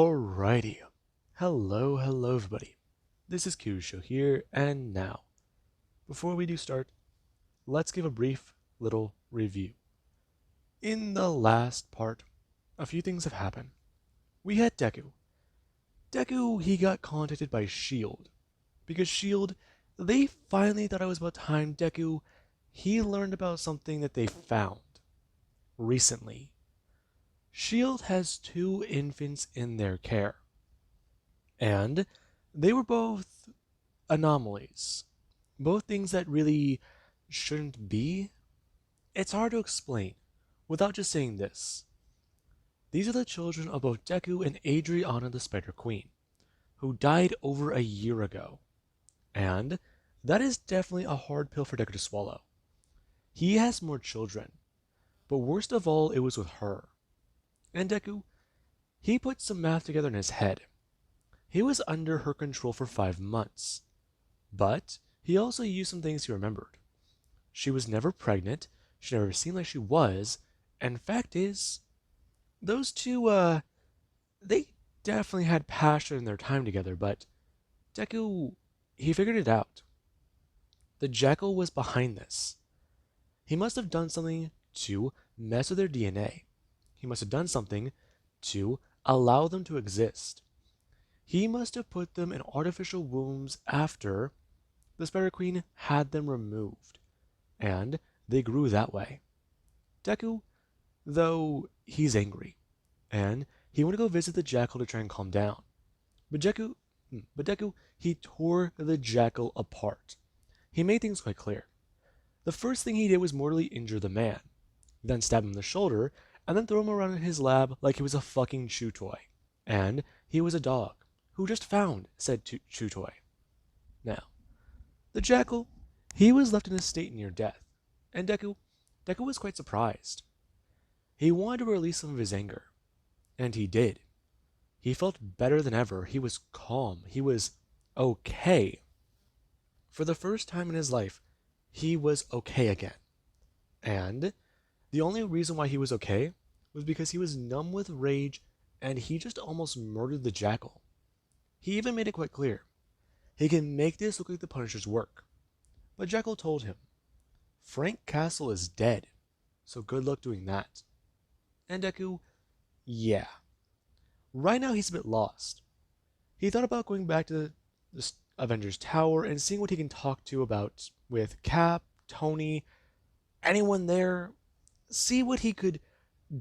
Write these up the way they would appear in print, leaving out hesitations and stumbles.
Alrighty. Hello everybody. This is Kyusho here, and now, before we do start, let's give a brief little review. In the last part, a few things have happened. We had Deku. Deku, he got contacted by S.H.I.E.L.D. Because S.H.I.E.L.D., they finally thought it was about time Deku, he learned about something that they found recently. S.H.I.E.L.D. has two infants in their care. And they were both anomalies. Both things that really shouldn't be. It's hard to explain without just saying this. These are the children of both Deku and Adriana the Spider Queen, who died over a year ago. And that is definitely a hard pill for Deku to swallow. He has more children, but worst of all, it was with her. And Deku, he put some math together in his head. He was under her control for 5 months. But he also used some things he remembered. She was never pregnant, she never seemed like she was, and fact is, those two, they definitely had passion in their time together, but Deku, he figured it out. The Jackal was behind this. He must have done something to mess with their DNA. He must have done something to allow them to exist. He must have put them in artificial wombs after the Spider Queen had them removed, and they grew that way. Deku, though, he's angry, and he wanted to go visit the Jackal to try and calm down. But Deku, he tore the Jackal apart. He made things quite clear. The first thing he did was mortally injure the man, then stab him in the shoulder, and then throw him around in his lab like he was a fucking chew toy. And he was a dog who just found said chew toy. Now, the Jackal, he was left in a state near death, and Deku was quite surprised. He wanted to release some of his anger, and he did. He felt better than ever. He was calm. He was okay. For the first time in his life, he was okay again. And the only reason why he was okay was because he was numb with rage and he just almost murdered the Jackal. He even made it quite clear. He can make this look like the Punisher's work. But Jackal told him, Frank Castle is dead, so good luck doing that. And Deku, yeah. Right now he's a bit lost. He thought about going back to the Avengers Tower and seeing what he can talk to about with Cap, Tony, anyone there. See what he could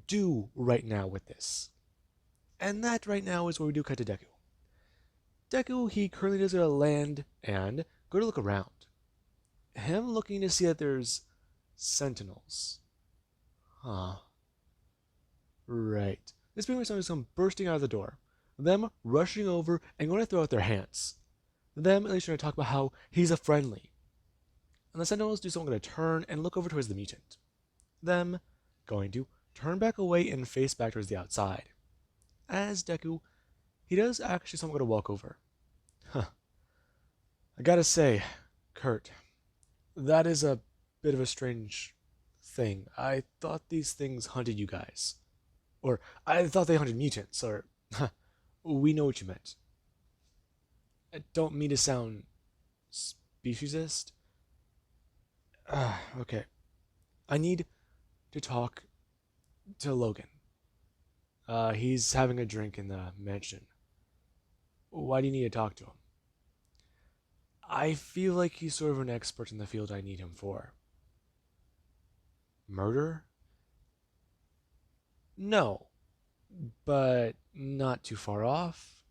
do right now with this. And that right now is where we do cut to Deku. Deku, he currently does land and go to look around. Him looking to see that there's sentinels. Huh. Right. This brings someone come bursting out of the door. Them rushing over and going to throw out their hands. Them at least trying to talk about how he's a friendly. And the sentinels do something going to turn and look over towards the mutant. Them going to turn back away and face back towards the outside. As Deku, he does actually something going to walk over. Huh. I gotta say, Kurt, that is a bit of a strange thing. I thought these things hunted you guys. Or, I thought they hunted mutants, or, we know what you meant. I don't mean to sound speciesist. Okay. I need to talk to Logan. He's having a drink in the mansion. Why do you need to talk to him? I feel like he's sort of an expert in the field I need him for. Murder? No, but not too far off.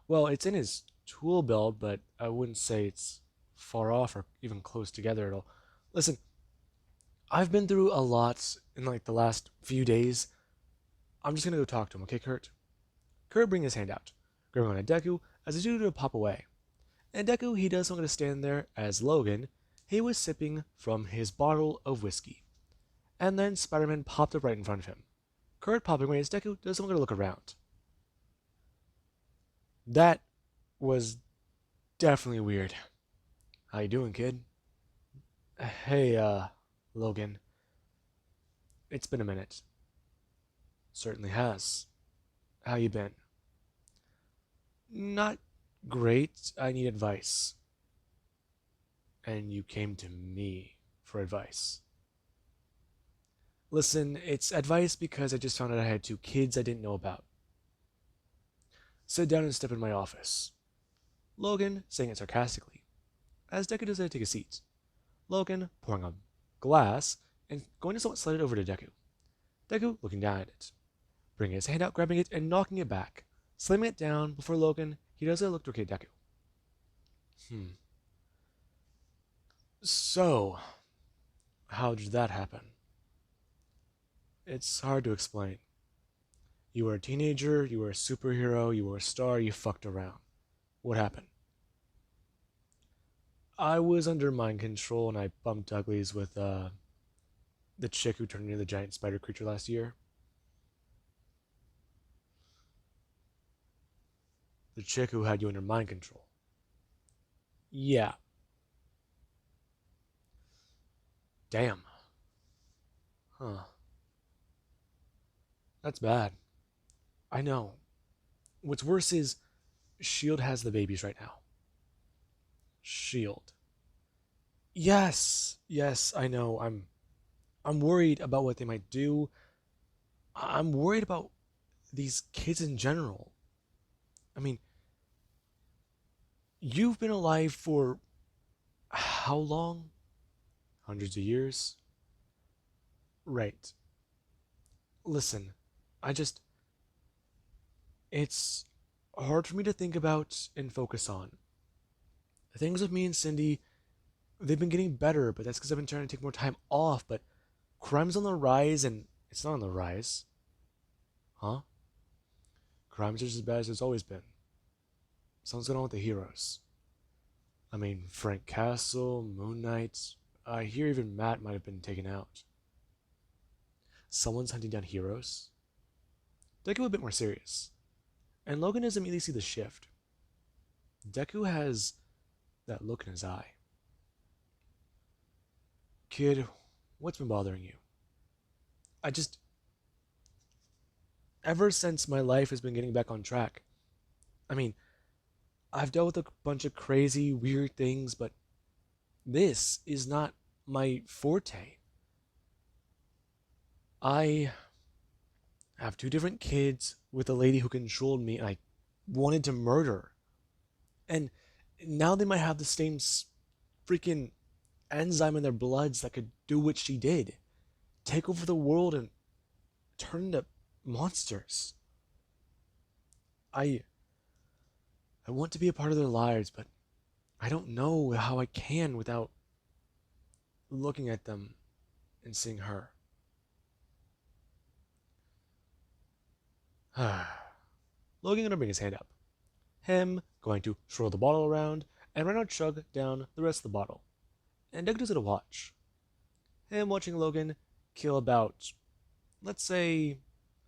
Well, it's in his tool belt, but I wouldn't say it's far off or even close together at all. Listen, I've been through a lot in like the last few days. I'm just gonna go talk to him, okay, Kurt? Kurt bring his hand out, grabbing on Deku as he do to pop away. And Deku, he does something to stand there as Logan, he was sipping from his bottle of whiskey. And then Spiderman popped up right in front of him. Kurt popping away as Deku does something to look around. That was definitely weird. How you doing, kid? Hey, Logan. It's been a minute. Certainly has. How you been? Not great. I need advice. And you came to me for advice. Listen, it's advice because I just found out I had two kids I didn't know about. Sit down and step in my office. Logan, saying it sarcastically, as Deku decided to take a seat. Logan, pouring a glass, and going to somewhat slide it over to Deku. Deku, looking down at it, bringing his hand out, grabbing it, and knocking it back, slamming it down before Logan, he does a look to Deku. Hmm. So, how did that happen? It's hard to explain. You were a teenager, you were a superhero, you were a star, you fucked around. What happened? I was under mind control and I bumped uglies with the chick who turned into the giant spider creature last year. The chick who had you under mind control. Yeah. Damn. Huh. That's bad. I know. What's worse is Shield has the babies right now. Shield. Yes. Yes, I know. I'm worried about what they might do. I'm worried about these kids in general. I mean, you've been alive for how long? Hundreds of years? Right. Listen, I just. It's hard for me to think about and focus on. Things with me and Cindy, they've been getting better, but that's because I've been trying to take more time off. But crime's on the rise, and it's not on the rise. Huh? Crime's just as bad as it's always been. Someone's going on with the heroes. I mean, Frank Castle, Moon Knight. I hear even Matt might have been taken out. Someone's hunting down heroes. Deku a bit more serious, and Logan doesn't immediately see the shift. Deku has that look in his eye. Kid, what's been bothering you? I just. Ever since my life has been getting back on track. I mean, I've dealt with a bunch of crazy, weird things, but this is not my forte. I have two different kids with a lady who controlled me, and I wanted to murder. And now they might have the same freaking enzyme in their bloods that could do what she did, take over the world and turn into monsters. I I want to be a part of their lives, but I don't know how I can without looking at them and seeing her. Logan gonna bring his hand up. Him going to swirl the bottle around and right now chug down the rest of the bottle. And Doug does it a watch. Him watching Logan kill about, let's say,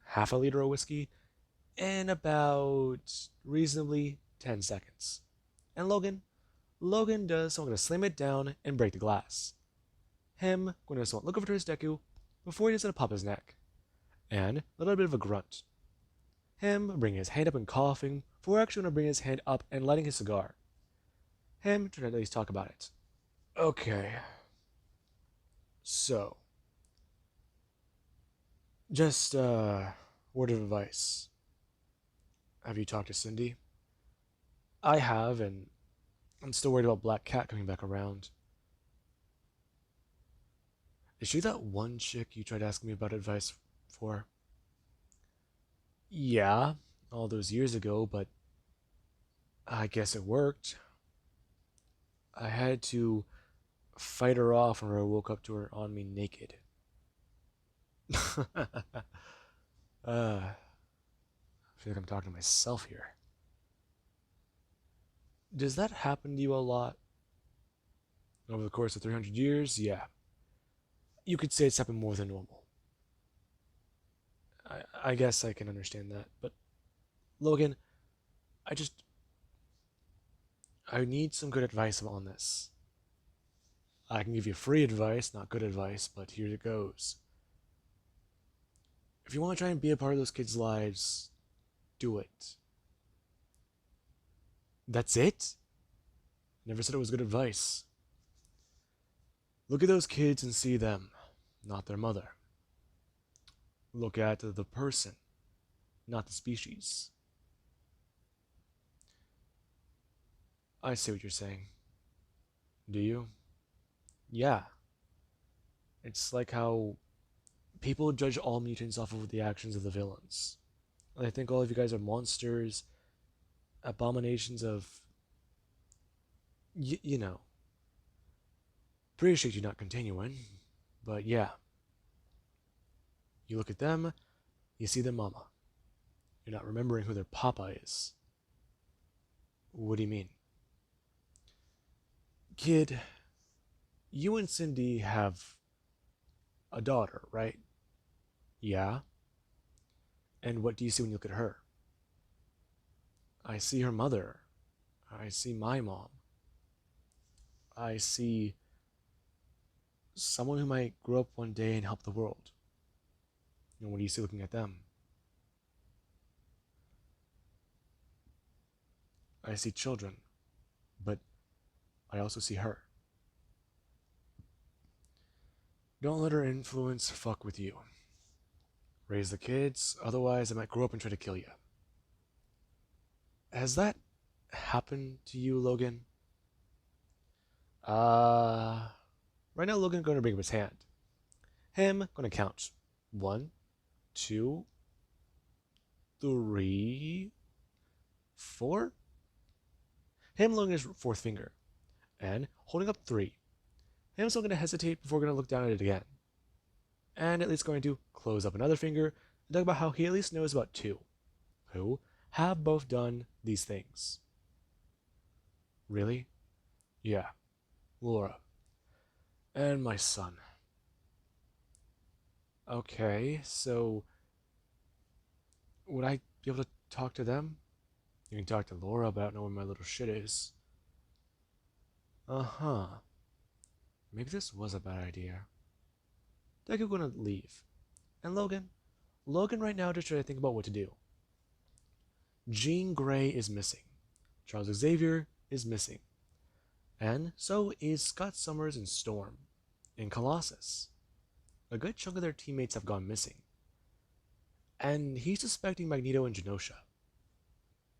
half a liter of whiskey in about reasonably 10 seconds. And Logan does so I'm gonna slam it down and break the glass. Him going to look over to his Deku before he does it pop his neck. And a little bit of a grunt. Him bringing his hand up and coughing before actually going to bring his hand up and lighting his cigar. Him trying to at least talk about it. Okay. So. Just word of advice. Have you talked to Cindy? I have, and I'm still worried about Black Cat coming back around. Is she that one chick you tried asking me about advice for? Yeah, all those years ago, but I guess it worked. I had to fight her off when I woke up to her on me naked. I feel like I'm talking to myself here. Does that happen to you a lot? Over the course of 300 years? Yeah. You could say it's happened more than normal. I guess I can understand that. But, Logan, I just. I need some good advice on this. I can give you free advice, not good advice, but here it goes. If you want to try and be a part of those kids' lives, do it. That's it? Never said it was good advice. Look at those kids and see them, not their mother. Look at the person, not the species. I see what you're saying. Do you? Yeah. It's like how people judge all mutants off of the actions of the villains. I think all of you guys are monsters, abominations of, you know. Appreciate you not continuing, but yeah. You look at them, you see their mama. You're not remembering who their papa is. What do you mean? Kid, you and Cindy have a daughter, right? Yeah. And what do you see when you look at her? I see her mother. I see my mom. I see someone who might grow up one day and help the world. And what do you see looking at them? I see children, but I also see her. Don't let her influence fuck with you. Raise the kids, otherwise I might grow up and try to kill you. Has that happened to you, Logan? Right now Logan's going to bring up his hand. Him going to count. 1, 2, 3, 4. Him looking at his fourth finger and holding up 3. Him still going to hesitate before going to look down at it again. And at least going to close up another finger and talk about how he at least knows about 2 who have both done these things. Really? Yeah. Laura. And my son. Okay, so would I be able to talk to them? You can talk to Laura about knowing where my little shit is. Uh-huh. Maybe this was a bad idea. Deku gonna leave. And Logan right now just trying to think about what to do. Jean Grey is missing. Charles Xavier is missing. And so is Scott Summers and Storm. And Colossus. A good chunk of their teammates have gone missing. And he's suspecting Magneto and Genosha.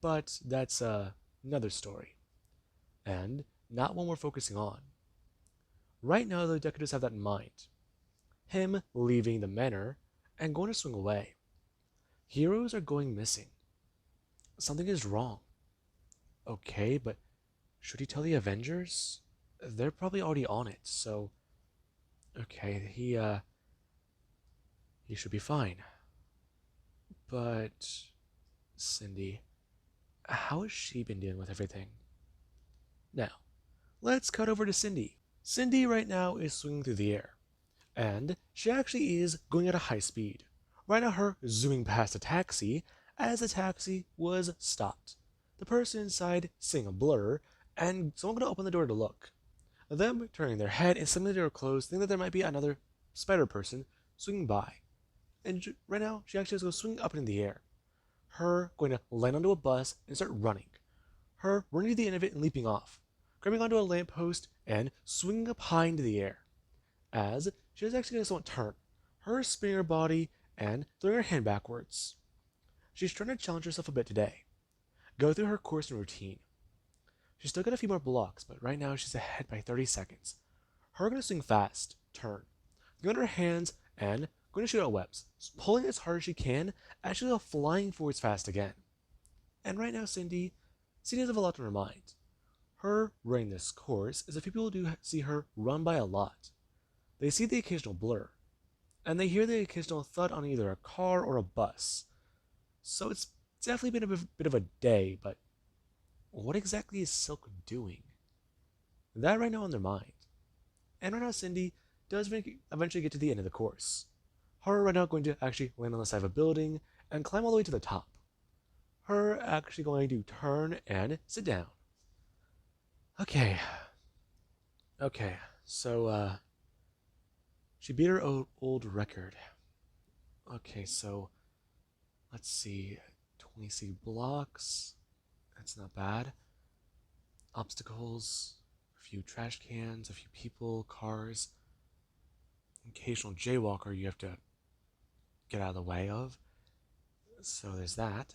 But that's another story. And not one we're focusing on. Right now, though, Deku does have that in mind. Him leaving the manor and going to swing away. Heroes are going missing. Something is wrong. Okay, but should he tell the Avengers? They're probably already on it, so... Okay, he should be fine. But... Cindy... How has she been dealing with everything? Now, let's cut over to Cindy. Cindy right now is swinging through the air. And she actually is going at a high speed. Right now her zooming past a taxi as the taxi was stopped. The person inside seeing a blur and someone going to open the door to look. Them turning their head and slamming the door closed, thinking that there might be another spider person swinging by. And right now she actually has to go swinging up in the air. Her going to land onto a bus and start running. Her running to the end of it and leaping off. Grabbing onto a lamppost and swinging up high into the air. As she is actually going to somewhat turn, her spinning her body and throwing her hand backwards. She's trying to challenge herself a bit today. Go through her course and routine. She's still got a few more blocks, but right now she's ahead by 30 seconds. Her going to swing fast, turn, going to her hands and going to shoot out webs, pulling as hard as she can, actually flying forwards fast again. And right now Cindy does have a lot on her mind. Her running this course is that people do see her run by a lot. They see the occasional blur, and they hear the occasional thud on either a car or a bus. So it's definitely been a bit of a day, but what exactly is Silk doing? That right now on their mind. And right now Cindy does eventually get to the end of the course. Her right now going to actually land on the side of a building and climb all the way to the top. Her actually going to turn and sit down. Okay, so she beat her old record. Okay, so let's see, only see blocks. That's not bad. Obstacles, a few trash cans, a few people, cars, occasional jaywalker you have to get out of the way of. So there's that.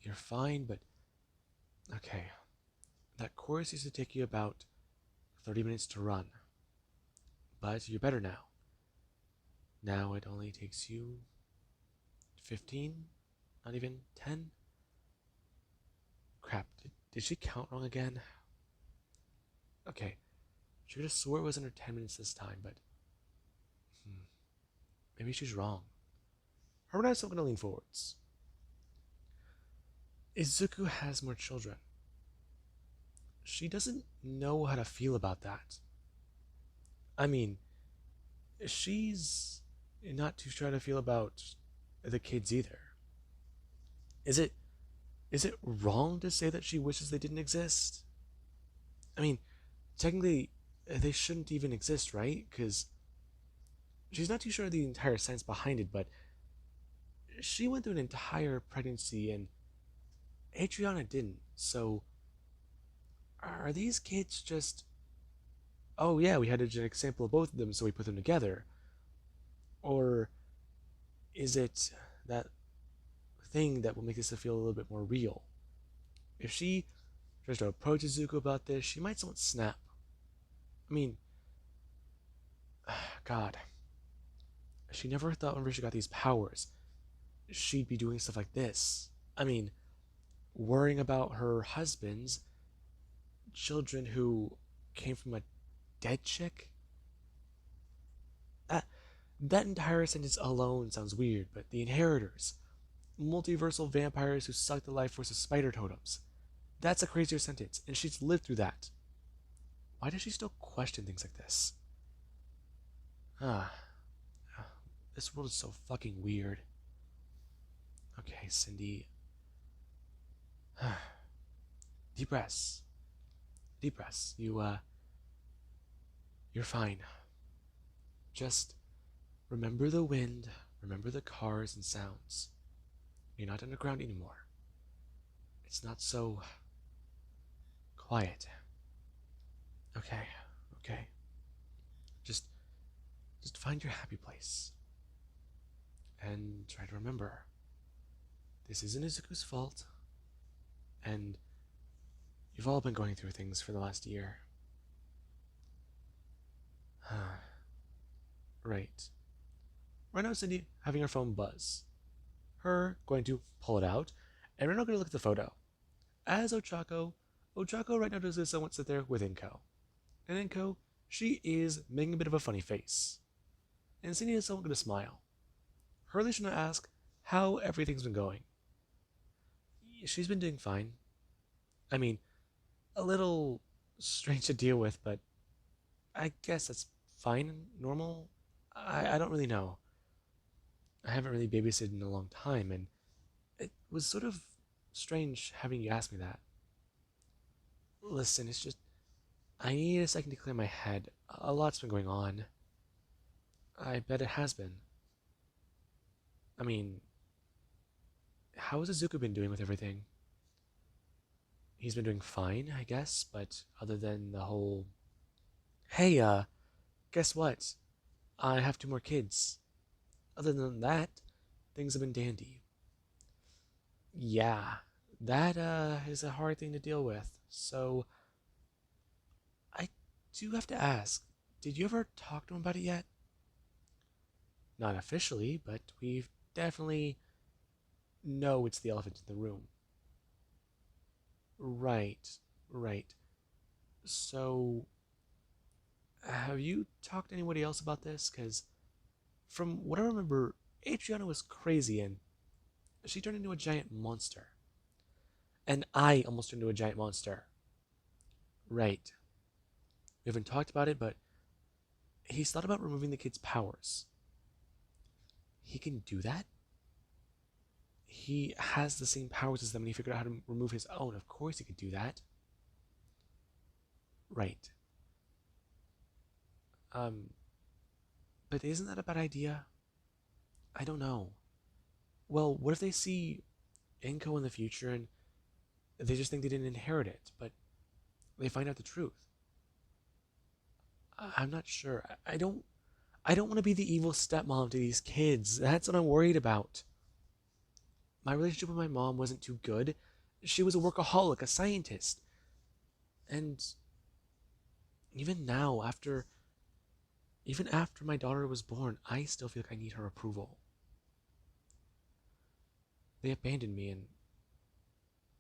You're fine, but okay. That course used to take you about 30 minutes to run, but you're better now. Now it only takes you 15, not even 10. Crap, did she count wrong again? Okay, she could have swore it was under 10 minutes this time, but maybe she's wrong. Her and I are still gonna lean forwards. Izuku has more children. She doesn't know how to feel about that. I mean, she's not too sure how to feel about the kids either. Is it wrong to say that she wishes they didn't exist? I mean, technically, they shouldn't even exist, right? Because she's not too sure the entire science behind it, but she went through an entire pregnancy and Adriana didn't. So, are these kids just, oh yeah, we had a genetic sample of both of them, so we put them together? Or is it that thing that will make this feel a little bit more real? If she tries to approach Izuku about this, she might somewhat snap. I mean, God, she never thought whenever she got these powers, she'd be doing stuff like this. I mean, worrying about her husband's children who came from a dead chick? That entire sentence alone sounds weird, but the inheritors, multiversal vampires who suck the life force of spider totems. That's a crazier sentence, and she's lived through that. Why does she still question things like this? Ah, this world is so fucking weird. Okay, Cindy. Deep breaths. Deep breaths. You're fine. Just remember the wind, remember the cars and sounds. You're not underground anymore. It's not so quiet. Okay, okay. Just find your happy place. And try to remember. This isn't Izuku's fault. And you've all been going through things for the last year. Right. Right now, Cindy having her phone buzz. Her going to pull it out, and we're not going to look at the photo. As Ochako right now does this somewhat sit there with Inko. And Inko, she is making a bit of a funny face. And Cindy is somewhat going to smile. Hurley's going to ask how everything's been going. She's been doing fine. I mean, a little strange to deal with, but I guess that's fine and normal. I don't really know. I haven't really babysitted in a long time, and it was sort of strange having you ask me that. Listen, it's just, I need a second to clear my head. A lot's been going on. I bet it has been. I mean, how has Izuku been doing with everything? He's been doing fine, I guess, but other than the whole, hey, guess what? I have 2 more kids. Other than that, things have been dandy. Yeah, that is a hard thing to deal with. So, I do have to ask, did you ever talk to him about it yet? Not officially, but we've definitely know it's the elephant in the room. Right, right. So, have you talked to anybody else about this? Because from what I remember, Adriana was crazy and she turned into a giant monster. And I almost turned into a giant monster. Right. We haven't talked about it, but he's thought about removing the kid's powers. He can do that? He has the same powers as them and he figured out how to remove his own. Of course he could do that. Right. But isn't that a bad idea? I don't know. Well, what if they see Inko in the future and they just think they didn't inherit it, but they find out the truth? I'm not sure. I don't want to be the evil stepmom to these kids. That's what I'm worried about. My relationship with my mom wasn't too good. She was a workaholic, a scientist. And even now, even after my daughter was born, I still feel like I need her approval. They abandoned me, and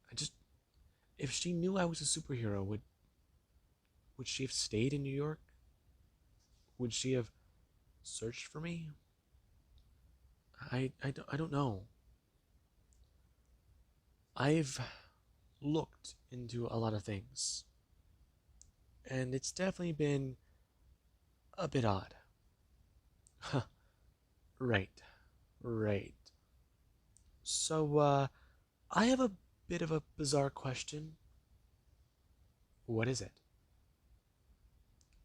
I just, if she knew I was a superhero, would she have stayed in New York? Would she have searched for me? I don't know. I've looked into a lot of things, and it's definitely been a bit odd. Right, right. So, I have a bit of a bizarre question. What is it?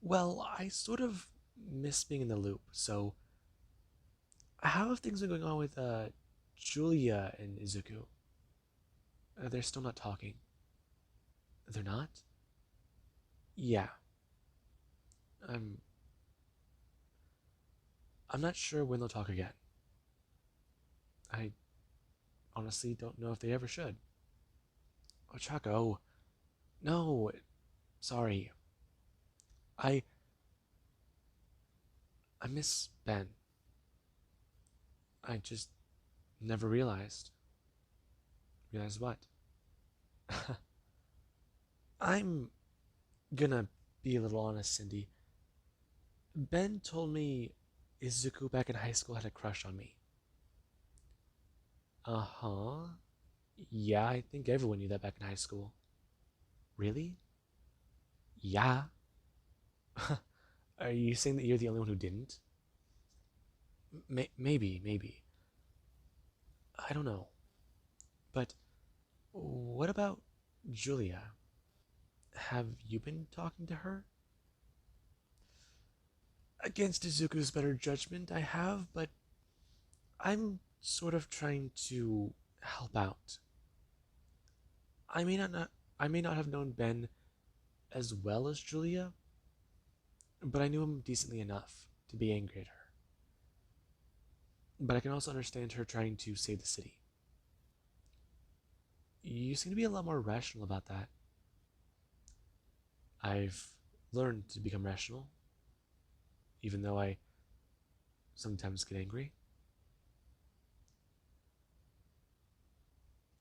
Well, I sort of miss being in the loop, so how have things been going on with, Julia and Izuku? They're still not talking. They're not? Yeah, I'm, I'm not sure when they'll talk again. I honestly don't know if they ever should. Oh, Chaco, no, sorry. I, I miss Ben. I just never realized. Realized what? I'm gonna be a little honest, Cindy. Ben told me Izuku back in high school had a crush on me. Uh huh. Yeah, I think everyone knew that back in high school. Really? Yeah. Are you saying that you're the only one who didn't? Maybe, maybe. I don't know. But what about Julia? Have you been talking to her? Against Izuku's better judgment, I have, but I'm sort of trying to help out. I may not I may not have known Ben as well as Julia, but I knew him decently enough to be angry at her. But I can also understand her trying to save the city. You seem to be a lot more rational about that. I've learned to become rational, even though I sometimes get angry.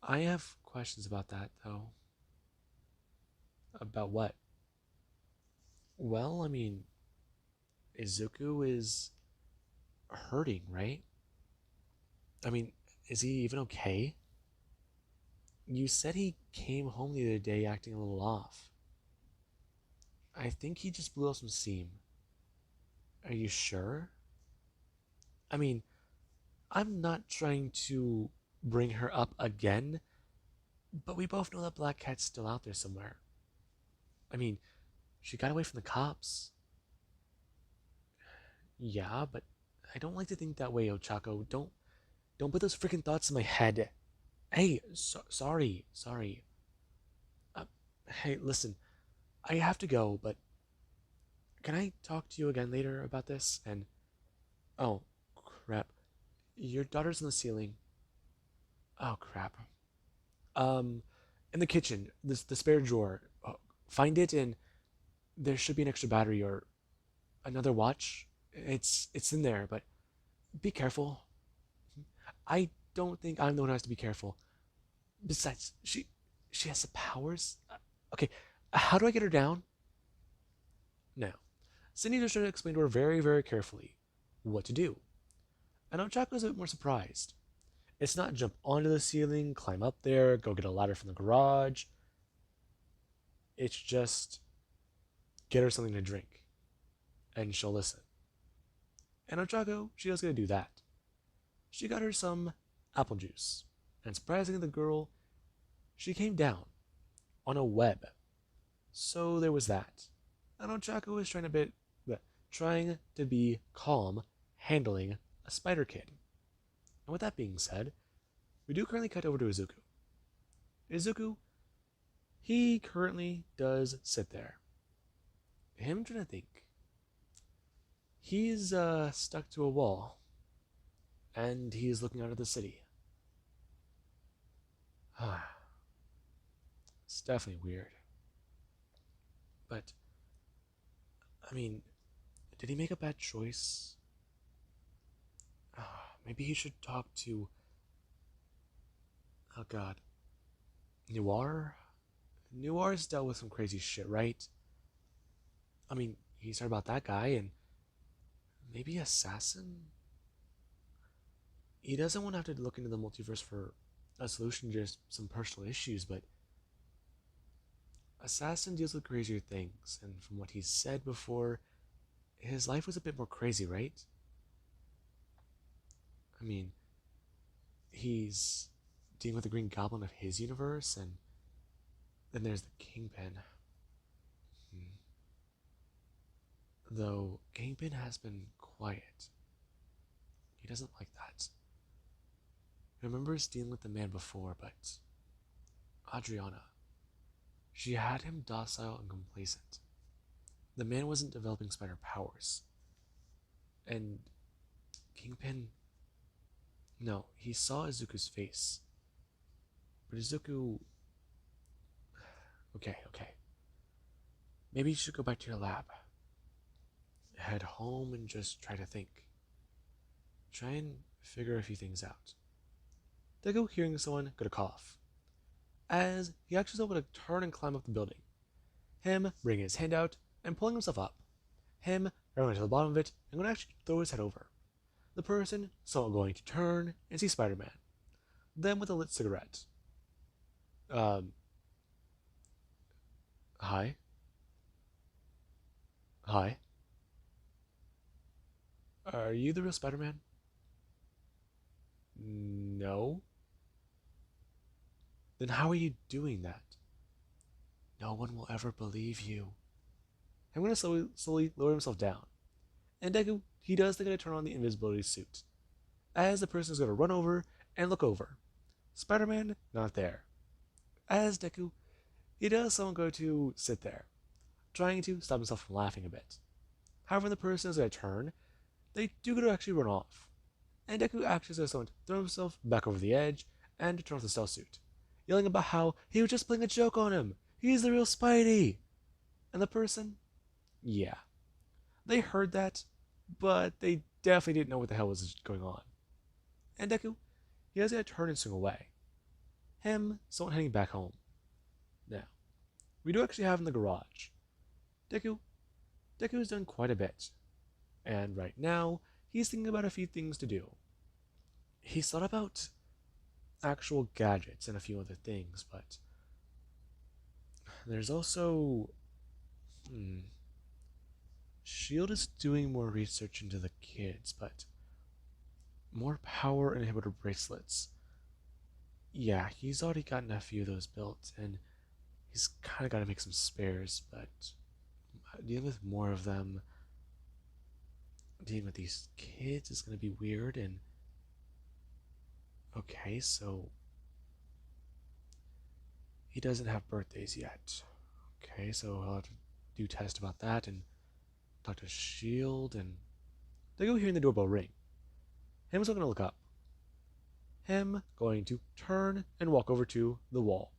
I have questions about that, though. About what? Well, I mean, Izuku is hurting, right? I mean, is he even okay? You said he came home the other day acting a little off. I think he just blew off some steam. Are you sure? I mean, I'm not trying to bring her up again, but we both know that Black Cat's still out there somewhere. I mean, she got away from the cops. Yeah, but I don't like to think that way, Ochako. Don't put those freaking thoughts in my head. Hey, sorry. Uh, hey, listen, I have to go, but can I talk to you again later about this? And oh, crap, your daughter's in the ceiling. Oh crap. Um, in the kitchen, the spare drawer. Find it, and there should be an extra battery or another watch. It's in there, but be careful. I don't think I'm the one who has to be careful. Besides, she has the powers. Okay, how do I get her down? Now, Cindy just tried to explain to her very, very carefully what to do. And Ochako is a bit more surprised. It's not jump onto the ceiling, climb up there, go get a ladder from the garage. It's just get her something to drink, and she'll listen. And Ochako, she was going to do that. She got her some apple juice, and surprisingly, the girl, she came down on a web. So there was that. And Ochako was trying to be calm, handling a spider kid. And with that being said, we do currently cut over to Izuku. Izuku, he currently does sit there. Him trying to think. He's stuck to a wall, and he's looking out at the city. It's definitely weird. But, I mean, did he make a bad choice? Maybe he should talk to, oh god, Noir? Noir's dealt with some crazy shit, right? I mean, he's heard about that guy, and maybe Assassin? He doesn't want to have to look into the multiverse for a solution to just some personal issues, but Assassin deals with crazier things, and from what he's said before, his life was a bit more crazy, right? I mean, he's dealing with the Green Goblin of his universe, and then there's the Kingpin. Hmm. Though Kingpin has been quiet. He doesn't like that. He remembers dealing with the man before, but Adriana, she had him docile and complacent. The man wasn't developing spider powers. And Kingpin, no, he saw Izuku's face. But Izuku, okay. Maybe you should go back to your lab. Head home and just try to think. Try and figure a few things out. Deku hearing someone go to cough, as he actually was able to turn and climb up the building. Him bringing his hand out and pulling himself up. Him going to the bottom of it and going to actually throw his head over. The person saw going to turn and see Spider-Man. Then with a lit cigarette. Hi? Hi? Are you the real Spider-Man? No? Then how are you doing that? No one will ever believe you. I'm going to slowly lower himself down. And Deku, he does think to turn on the invisibility suit. As the person is going to run over and look over. Spider-Man, not there. As Deku, he does someone go to sit there, trying to stop himself from laughing a bit. However, when the person is going to turn, they do go to actually run off. And Deku actually says someone to throw himself back over the edge and to turn off the stealth suit, yelling about how he was just playing a joke on him. He's the real Spidey. And the person, yeah, they heard that, but they definitely didn't know what the hell was going on. And Deku, he has to turn and swing away. Him, someone heading back home. Now, we do actually have in the garage. Deku's done quite a bit. And right now, he's thinking about a few things to do. He's thought about actual gadgets and a few other things, but there's also... Shield is doing more research into the kids, but more power inhibitor bracelets. Yeah, he's already gotten a few of those built, and he's kind of got to make some spares, but dealing with more of them, dealing with these kids is going to be weird, and okay, so he doesn't have birthdays yet. Okay, so I'll have to do test about that and talk to Shield, and they go hearing the doorbell ring. Him's going to look up. Him going to turn and walk over to the wall,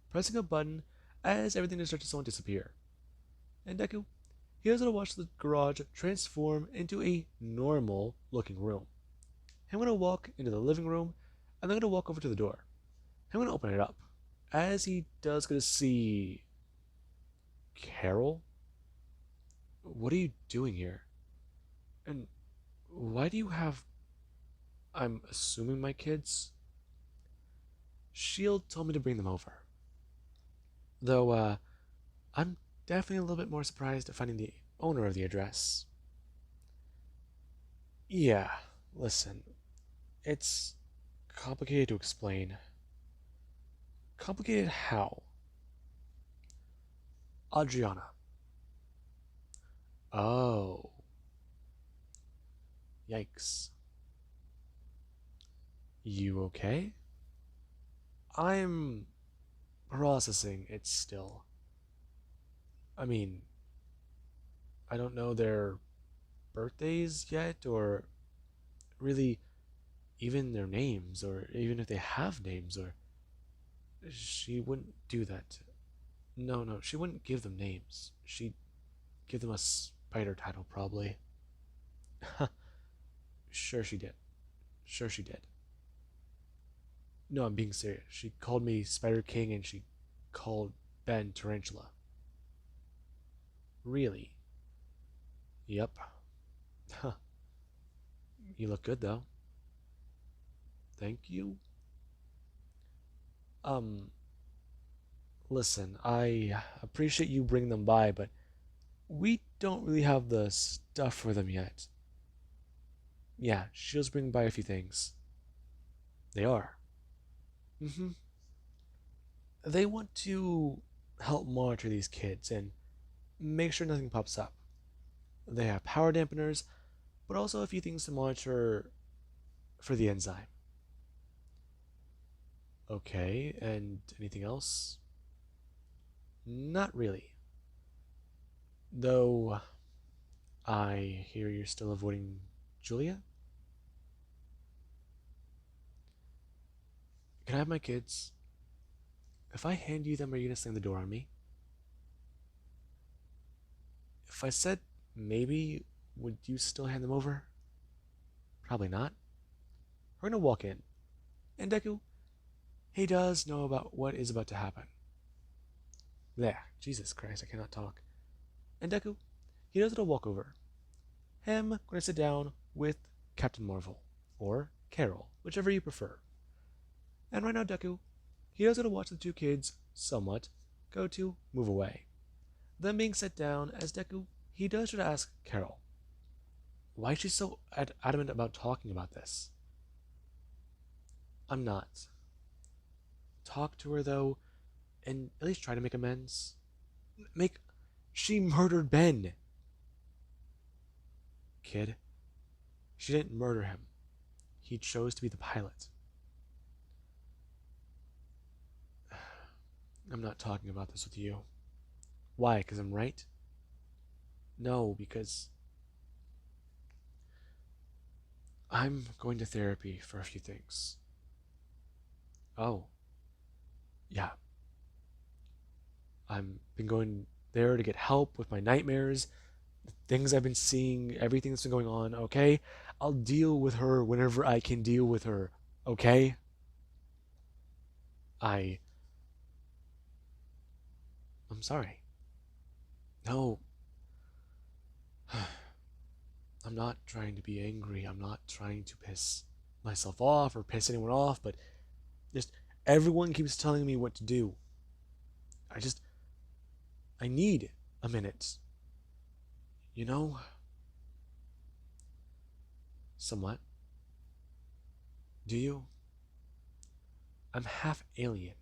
pressing a button as everything starts to disappear. And Deku, he has to watch the garage transform into a normal looking room. I'm going to walk into the living room, and I'm going to walk over to the door. I'm going to open it up. As he does get to see Carol. What are you doing here? And why do you have, I'm assuming, my kids? Shield told me to bring them over. Though, I'm definitely a little bit more surprised at finding the owner of the address. Yeah, listen, it's complicated to explain. Complicated how? Adriana. Oh. Yikes. You okay? I'm processing it still. I mean, I don't know their birthdays yet, or really even their names, or even if they have names, or she wouldn't do that. No, no, she wouldn't give them names. She'd give them a spider title, probably. Sure she did. Sure she did. No, I'm being serious. She called me Spider King and she called Ben Tarantula. Really? Yep. Huh. You look good though. Thank you. Um, Listen, I appreciate you bringing them by, but we don't really have the stuff for them yet. Yeah, she'll bring by a few things. They are. Mm-hmm. They want to help monitor these kids and make sure nothing pops up. They have power dampeners, but also a few things to monitor for the enzyme. Okay, and anything else? Not really. Though I hear you're still avoiding Julia? Can I have my kids? If I hand you them, are you gonna slam the door on me? If I said maybe, would you still hand them over? Probably not. We're gonna walk in. And Deku, he does know about what is about to happen. There, Jesus Christ, I cannot talk. And Deku, he does it a walk over. Him gonna sit down with Captain Marvel, or Carol, whichever you prefer. And right now, Deku, he does to watch the two kids, somewhat, go to move away. Then being set down as Deku, he does try to ask Carol, why is she so adamant about talking about this? I'm not. Talk to her though, and at least try to make amends. Make. She murdered Ben! Kid, she didn't murder him. He chose to be the pilot. I'm not talking about this with you. Why? Because I'm right? No, because I'm going to therapy for a few things. Oh, yeah. I've been going there to get help with my nightmares, the things I've been seeing, everything that's been going on, okay? I'll deal with her whenever I can deal with her, okay? I. I'm sorry. No, I'm not trying to be angry. I'm not trying to piss myself off or piss anyone off, but just everyone keeps telling me what to do. I just. I need a minute. You know? Somewhat. Do you? I'm half alien.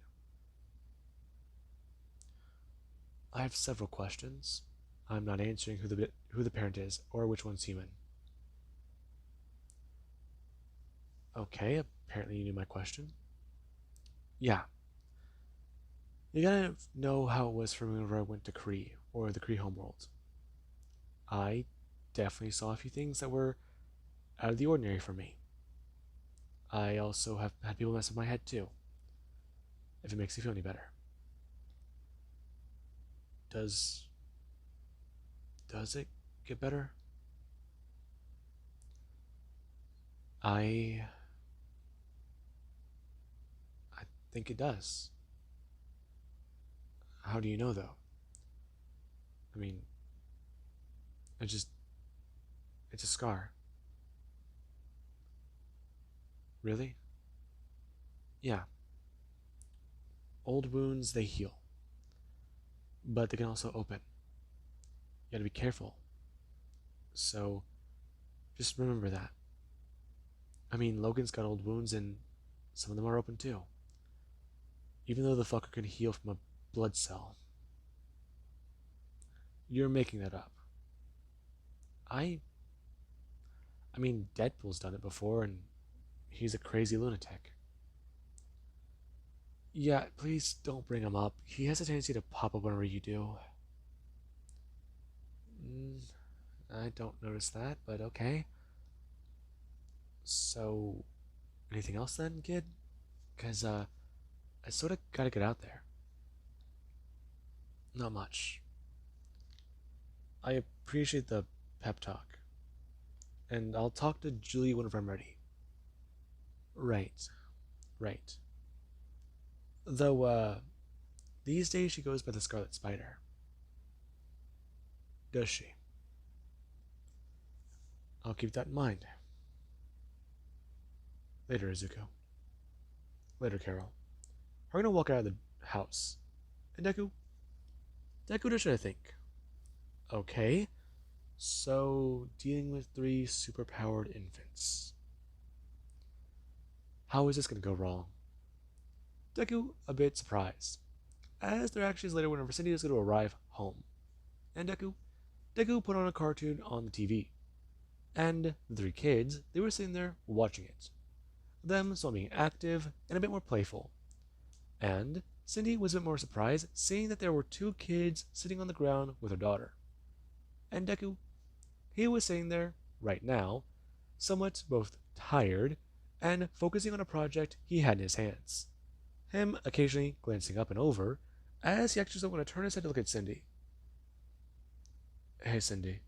I have several questions. I'm not answering who the parent is or which one's human. Okay, apparently you knew my question. Yeah, you gotta know how it was for me whenever I went to Kree or the Kree homeworld. I definitely saw a few things that were out of the ordinary for me. I also have had people mess with my head too. If it makes you feel any better. Does does it get better? I I think it does. How do you know though? I mean, it just it's a scar. Really? Yeah. Old wounds they heal, but they can also open. You gotta be careful. So just remember that. I mean, Logan's got old wounds and some of them are open too. Even though the fucker can heal from a blood cell. You're making that up. I I mean, Deadpool's done it before and he's a crazy lunatic. Yeah, please don't bring him up. He has a tendency to pop up whenever you do. Mm, I don't notice that, but okay. So, anything else then, kid? Because, I sort of gotta get out there. Not much. I appreciate the pep talk, and I'll talk to Julie whenever I'm ready. Right, right. Though, these days she goes by the Scarlet Spider. Does she? I'll keep that in mind. Later, Izuku. Later, Carol. We're gonna walk out of the house. And Deku? Deku, just trying to think. Okay, so dealing with three superpowered infants. How is this gonna go wrong? Deku, a bit surprised, as their actions later whenever Cindy is going to arrive home. And Deku put on a cartoon on the TV. And the three kids, they were sitting there watching it. Them saw being active and a bit more playful. And Cindy was a bit more surprised seeing that there were two kids sitting on the ground with her daughter. And Deku, he was sitting there, right now, somewhat both tired and focusing on a project he had in his hands. Him occasionally glancing up and over, as he actually was going to turn his head to look at Cindy. Hey, Cindy.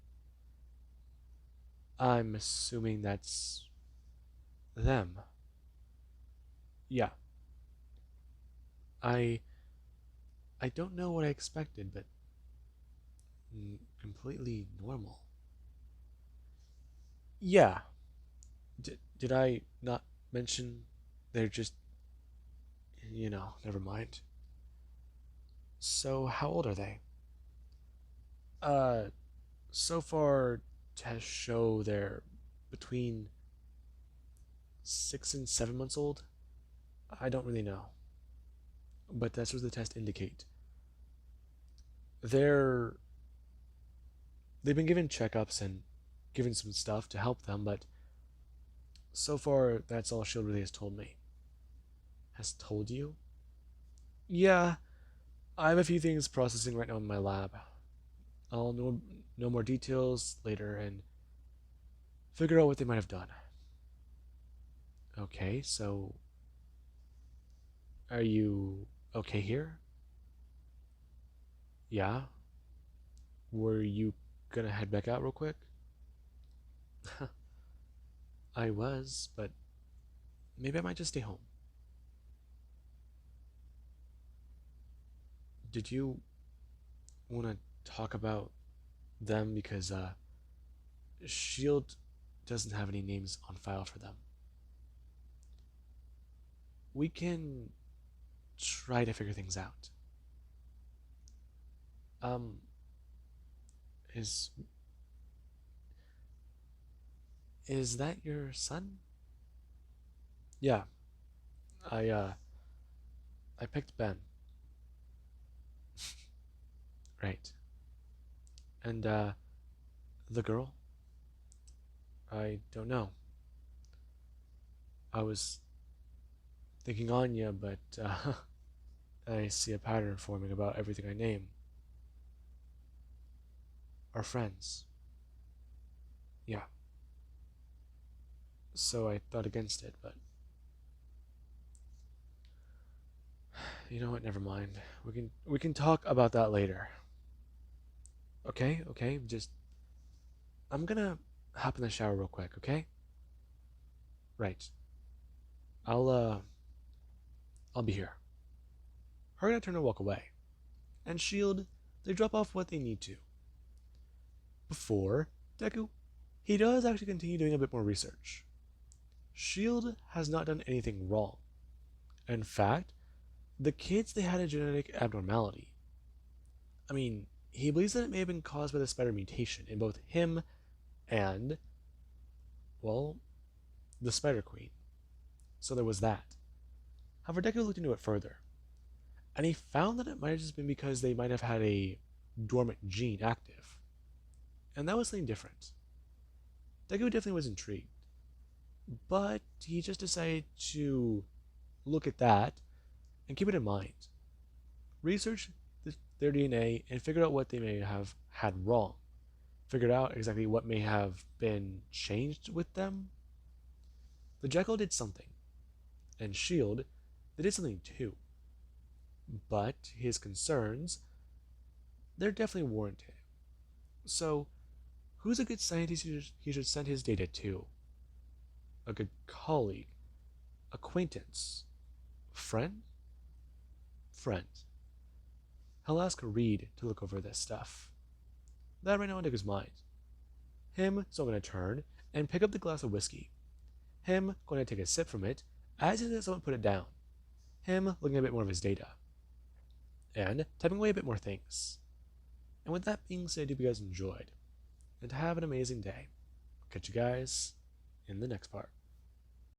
I'm assuming that's them. Yeah. I I don't know what I expected, but completely normal. Yeah. Did I not mention they're just, never mind. So, how old are they? Uh, so far, tests show they're between 6 and 7 months old. I don't really know, but that's what the tests indicate. They're they've been given checkups and given some stuff to help them, but so far that's all Shield really has told me. Has told you? Yeah, I have a few things processing right now in my lab. I'll know more details later and figure out what they might have done. Okay, so are you okay here? Yeah? Were you gonna head back out real quick? I was, but maybe I might just stay home. Did you want to talk about them? Because, Shield doesn't have any names on file for them. We can try to figure things out. Um, is is that your son? Yeah, I picked Ben. Right. And the girl? I don't know. I was thinking Anya, but I see a pattern forming about everything I name. Our friends. Yeah. So I thought against it, but you know what? Never mind. We can talk about that later. Okay, okay. Just I'm gonna hop in the shower real quick. Okay. Right. I'll uh I'll be here. Her gonna turn and walk away, and Shield they drop off what they need to. Before Deku, he does actually continue doing a bit more research. Shield has not done anything wrong. In fact, the kids they had a genetic abnormality. I mean, he believes that it may have been caused by the spider mutation in both him and, well, the Spider Queen. So there was that. However, Deku looked into it further, and he found that it might have just been because they might have had a dormant gene active. And that was something different. Deku definitely was intrigued, but he just decided to look at that And keep it in mind, research their DNA and figure out what they may have had wrong. Figured out exactly what may have been changed with them. The Jekyll did something, and Shield, they did something too. But his concerns, they're definitely warranted. So, who's a good scientist he should send his data to? A good colleague? Acquaintance? Friend? Friend. He'll ask Reed to look over this stuff. That right now on Deku's mind. Him so going to turn and pick up the glass of whiskey. Him going to take a sip from it as he lets someone put it down. Him looking at a bit more of his data. And typing away a bit more things. And with that being said, I hope you guys enjoyed. And have an amazing day. Catch you guys in the next part.